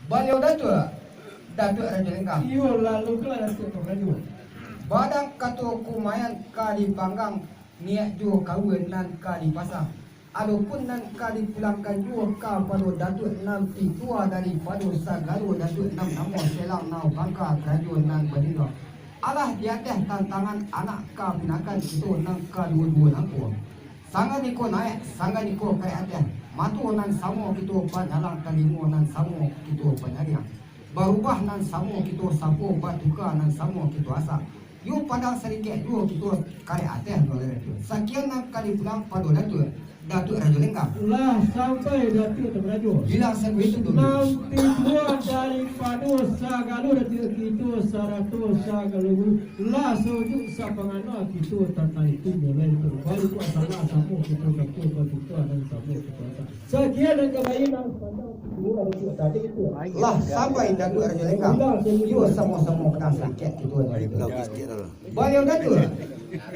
Baliau Datuk Raja Lengkap. Iyo lalu kelas Datuk Raja. Badang kato kumayan kali panggang niat juo kawin nan kali pasang. Adapun nan kali pulangkan juo ka pado Datuk nam tua dari pado sagalo Datuk nam namo selang nau bangka kerajaan nan badino. Alah di atas tantangan anak ka pinakan itu nang ka dua-dua nangku. Sangat niko naik, sangat niko kaya atas. Matu nan samo kita panyalang kalimu nan samo kita panyariang. Berubah nan samo kita sapo batuka nan samo kita asa. Yu padang sedikit yu kita kaya atas oleh itu. Sekian nan kali pulang pada Datuk Raja Lengkap. Lah sampai Datuk Raja. Bilang saya itu dulu. Nanti dua daripada sagalo Datuk kita sarato sagalo. Lah sojuk sapangana kita tatai itu mulai itu. Baru kuasa lah samo kita Datuk batuka dan samo kita asa. Sekian dan kebaikan pandang dua Datuk tadi itu. Lah sampai Datuk Raja Lengkap. Yu sama-sama kena sakit itu. Baliau Datuk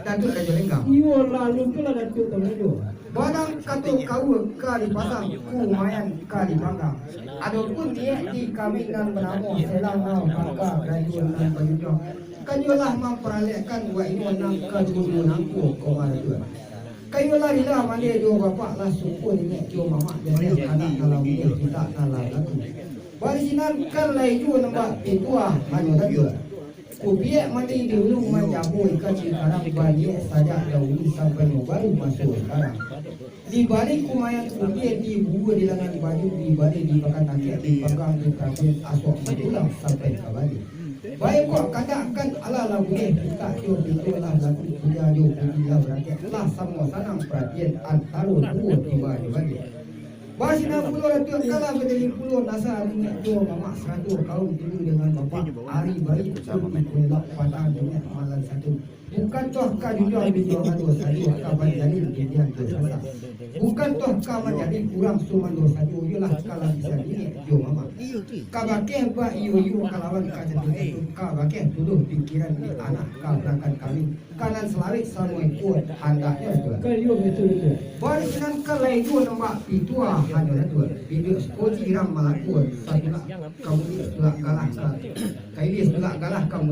Raja Lengkap. Iyo lalu kelas Datuk Raja. Badang kato kau kali pasang kumayan kali bangga. Adapun dia di kami dan benamo selang nau bangka kerajaan dan penjujung. Kanyulah memperalihkan wa ini nang kajulu nangku koma dua. Kayulah rila mandi dua bapak lah suku ni jo mama jadi anak kalau dia kita kalah lagi. Barisan kan laju nampak tua hanya dua. Kubiak mandi dulu menjamu ikan cikarang banyak saja dahulu sampai baru masuk sekarang. Di balik kumayan kubiak di buah di lengan baju di balik di pakan kaki di pegang di kaki asok pulang sampai ke balik. Baik kok katakan ala lagu kita lah lagu punya jo punya rakyat lah sama sanang perhatian antara dua di balik. Basina pulau Datuk kala menjadi pulau nasa minyak jual mama 100 kaum dulu dengan bapak hari baik sama menolak patang minyak malam satu. Bukan toh ka juga dijual dosa satu kapan jadi kejadian dosa. Bukan toh ka menjadi kurang suman dosa satu ialah kala bisa ini jual mama. Kabake ba iyo kalawan ka itu kabake tuduh pikiran di anak ka berangkat kami kanan selarik sama kuat handaknya juga. Kayu betul. Barisan kalai dua nombak pitua hanya dua. Video skoci ram malakun satu kamu sebelah galah ka. Kailis sebelah galah kamu.